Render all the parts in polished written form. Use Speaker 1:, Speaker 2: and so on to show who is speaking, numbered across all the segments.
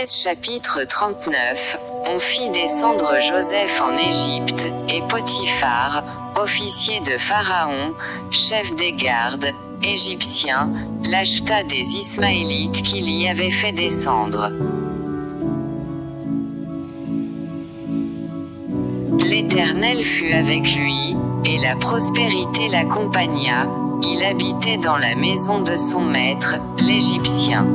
Speaker 1: Genèse chapitre 39, on fit descendre Joseph en Égypte, et Potiphar, officier de Pharaon, chef des gardes, égyptien, l'acheta des Ismaélites qu'il y avait fait descendre. L'Éternel fut avec lui, et la prospérité l'accompagna, il habitait dans la maison de son maître, l'Égyptien.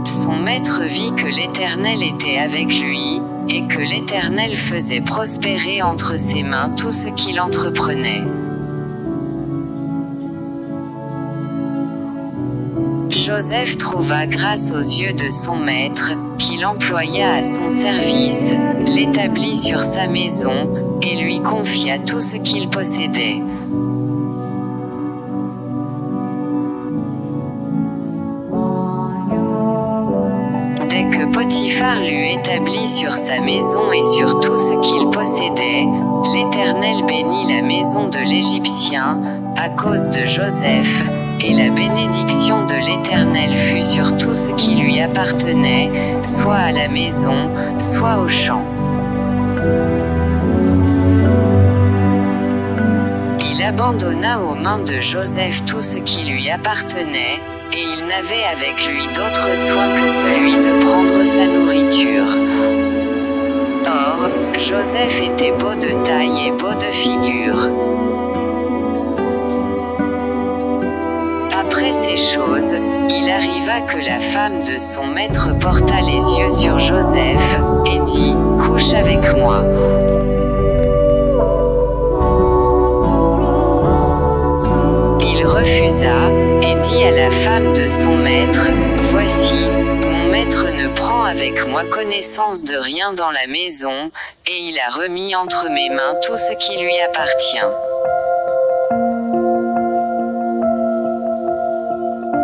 Speaker 1: Son maître vit que l'Éternel était avec lui, et que l'Éternel faisait prospérer entre ses mains tout ce qu'il entreprenait. Joseph trouva grâce aux yeux de son maître, qu'il employa à son service, l'établit sur sa maison, et lui confia tout ce qu'il possédait. Dès que Potiphar l'eut établi sur sa maison et sur tout ce qu'il possédait, l'Éternel bénit la maison de l'Égyptien, à cause de Joseph, et la bénédiction de l'Éternel fut sur tout ce qui lui appartenait, soit à la maison, soit au champ. Il abandonna aux mains de Joseph tout ce qui lui appartenait, et il n'avait avec lui d'autre soin que celui de prendre sa nourriture. Or, Joseph était beau de taille et beau de figure. Après ces choses, il arriva que la femme de son maître porta les yeux sur Joseph, et dit, « Couche avec moi. » Il refusa, et dit à la femme de son maître, « Voici, mon maître ne prend avec moi connaissance de rien dans la maison, et il a remis entre mes mains tout ce qui lui appartient.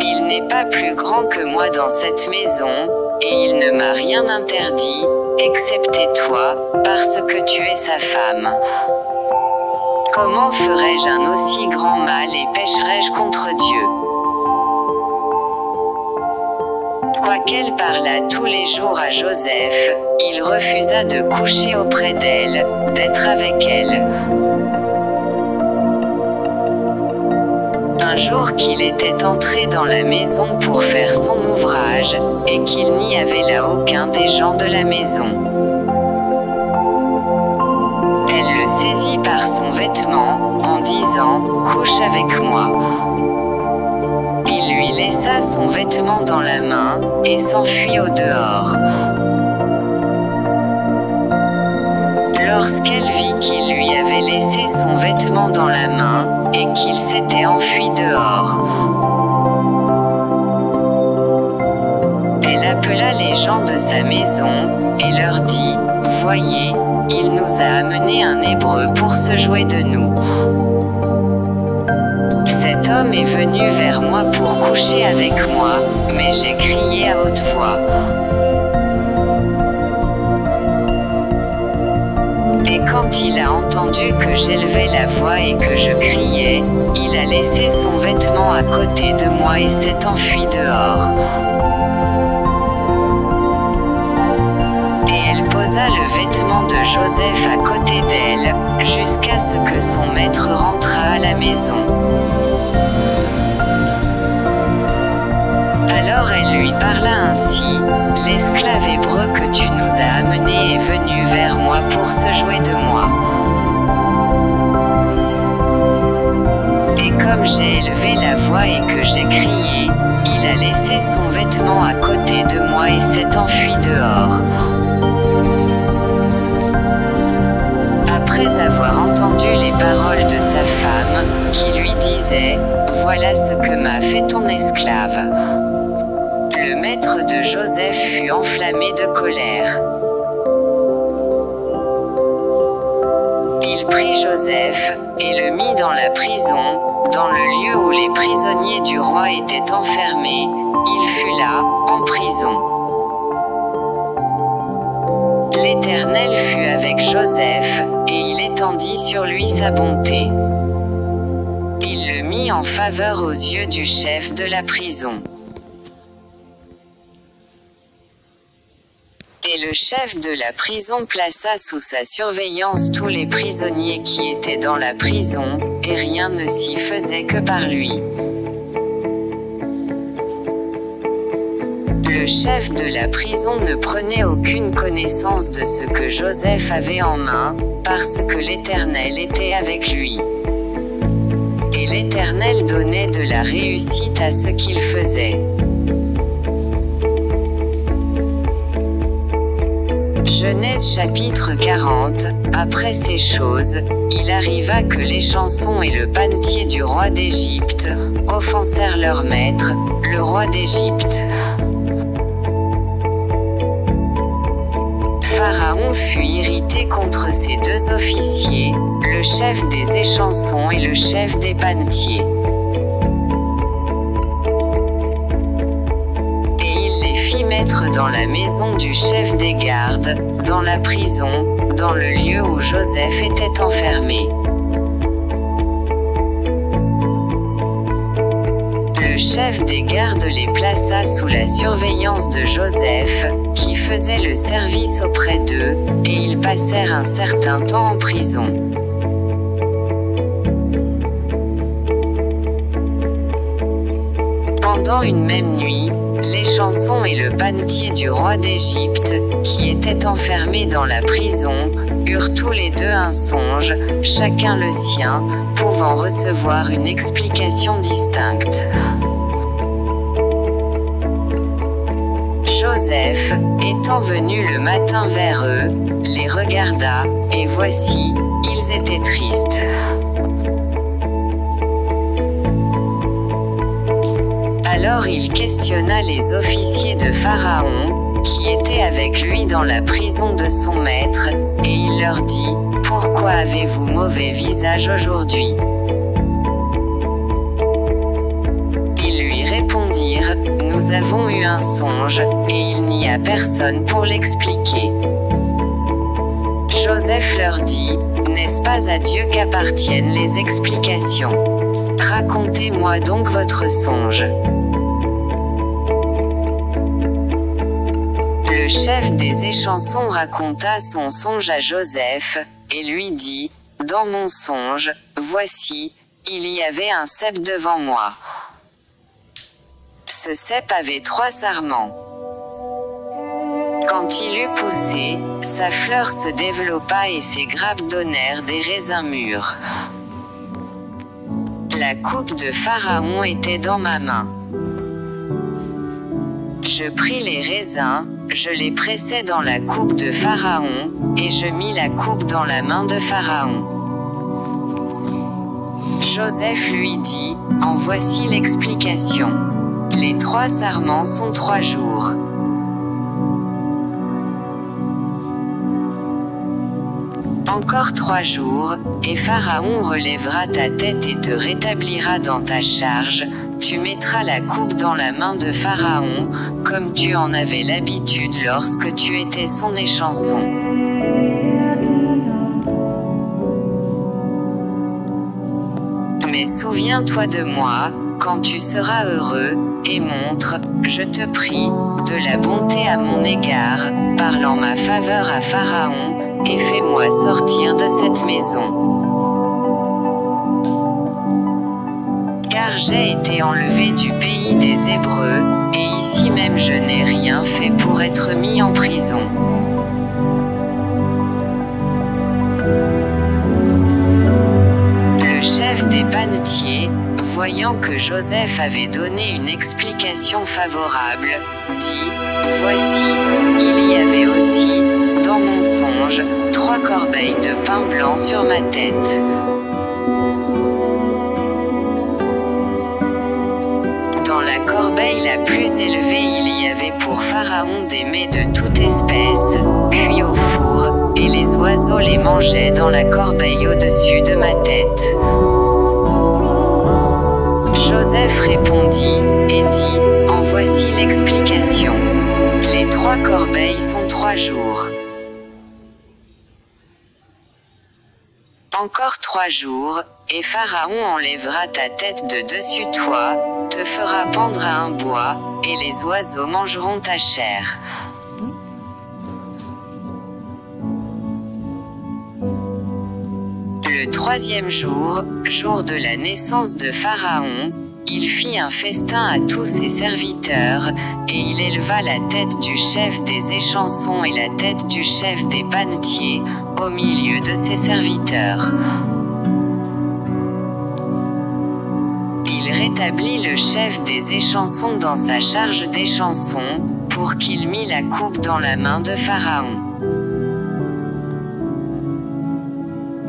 Speaker 1: Il n'est pas plus grand que moi dans cette maison, et il ne m'a rien interdit, excepté toi, parce que tu es sa femme. Comment ferais-je un aussi grand mal et pécherais-je contre Dieu? » Quoiqu'elle parlât tous les jours à Joseph, il refusa de coucher auprès d'elle, d'être avec elle. Un jour qu'il était entré dans la maison pour faire son ouvrage, et qu'il n'y avait là aucun des gens de la maison. Elle le saisit par son vêtement, en disant, « Couche avec moi. » Il lui laissa son vêtement dans la main, et s'enfuit au dehors. Lorsqu'elle vit qu'il lui avait laissé son vêtement dans la main, et qu'il s'était enfui dehors, elle appela les gens de sa maison, et leur dit, « Voyez, il nous a amené un Hébreu pour se jouer de nous. Cet homme est venu vers moi pour coucher avec moi, mais j'ai crié à haute voix. Et quand il a entendu que j'élevais la voix et que je criais, il a laissé son vêtement à côté de moi et s'est enfui dehors. » Et elle posa le vêtement de Joseph à côté d'elle, jusqu'à ce que son maître rentrât à la maison. Alors elle lui parla ainsi, « L'esclave hébreu que tu nous as amené est venu vers moi pour se jouer de moi. Et comme j'ai élevé la voix et que j'ai crié, il a laissé son vêtement à côté de moi et s'est enfui dehors. » Après avoir entendu les paroles de sa femme, qui lui disait, « Voilà ce que m'a fait ton esclave. » Le maître de Joseph fut enflammé de colère. Il prit Joseph, et le mit dans la prison, dans le lieu où les prisonniers du roi étaient enfermés, il fut là, en prison. L'Éternel fut avec Joseph, et il étendit sur lui sa bonté. Il le mit mis en faveur aux yeux du chef de la prison. Et le chef de la prison plaça sous sa surveillance tous les prisonniers qui étaient dans la prison, et rien ne s'y faisait que par lui. Le chef de la prison ne prenait aucune connaissance de ce que Joseph avait en main, parce que l'Éternel était avec lui. Et l'Éternel donnait de la réussite à ce qu'il faisait. Genèse chapitre 40. Après ces choses, il arriva que les chansons et le panetier du roi d'Égypte offensèrent leur maître, le roi d'Égypte. Pharaon fut irrité contre ces deux officiers, le chef des échansons et le chef des panetiers. Mettre dans la maison du chef des gardes, dans la prison, dans le lieu où Joseph était enfermé. Le chef des gardes les plaça sous la surveillance de Joseph, qui faisait le service auprès d'eux, et ils passèrent un certain temps en prison. Pendant une même nuit, les chansons et le panetier du roi d'Égypte, qui étaient enfermés dans la prison, eurent tous les deux un songe, chacun le sien, pouvant recevoir une explication distincte. Joseph, étant venu le matin vers eux, les regarda, et voici, ils étaient tristes. Alors il questionna les officiers de Pharaon, qui étaient avec lui dans la prison de son maître, et il leur dit, « Pourquoi avez-vous mauvais visage aujourd'hui ?» Ils lui répondirent, « Nous avons eu un songe, et il n'y a personne pour l'expliquer. » Joseph leur dit, « N'est-ce pas à Dieu qu'appartiennent les explications? Racontez-moi donc votre songe. » Le chef des échansons raconta son songe à Joseph, et lui dit, « Dans mon songe, voici, il y avait un cep devant moi. Ce cep avait 3 sarments. Quand il eut poussé, sa fleur se développa et ses grappes donnèrent des raisins mûrs. La coupe de Pharaon était dans ma main. Je pris les raisins, je les pressai dans la coupe de Pharaon, et je mis la coupe dans la main de Pharaon. » Joseph lui dit, « En voici l'explication. Les 3 sarments sont 3 jours. Encore 3 jours, et Pharaon relèvera ta tête et te rétablira dans ta charge. Tu mettras la coupe dans la main de Pharaon, comme tu en avais l'habitude lorsque tu étais son échanson. Mais souviens-toi de moi, quand tu seras heureux, et montre, je te prie, de la bonté à mon égard, parle en ma faveur à Pharaon, et fais-moi sortir de cette maison. Car j'ai été enlevé du pays des Hébreux, et ici même je n'ai rien fait pour être mis en prison. » Le chef des panetiers, voyant que Joseph avait donné une explication favorable, dit, « Voici, il y avait aussi, dans mon songe, 3 corbeilles de pain blanc sur ma tête. Dans la corbeille la plus élevée il y avait pour Pharaon des mets de toute espèce, cuits au four, et les oiseaux les mangeaient dans la corbeille au-dessus de ma tête. » Joseph répondit, et dit, « En voici l'explication. Les 3 corbeilles sont 3 jours. Encore 3 jours, et Pharaon enlèvera ta tête de dessus toi, te fera pendre à un bois, et les oiseaux mangeront ta chair. Le 3e jour, jour de la naissance de Pharaon, il fit un festin à tous ses serviteurs, et il éleva la tête du chef des échansons et la tête du chef des panetiers, au milieu de ses serviteurs. Il rétablit le chef des échansons dans sa charge d'échansons, pour qu'il mît la coupe dans la main de Pharaon.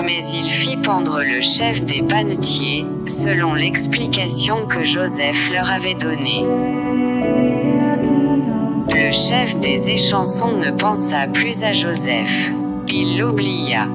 Speaker 1: Mais il fit pendre le chef des panetiers, selon l'explication que Joseph leur avait donnée. Le chef des échansons ne pensa plus à Joseph. Il l'oublia.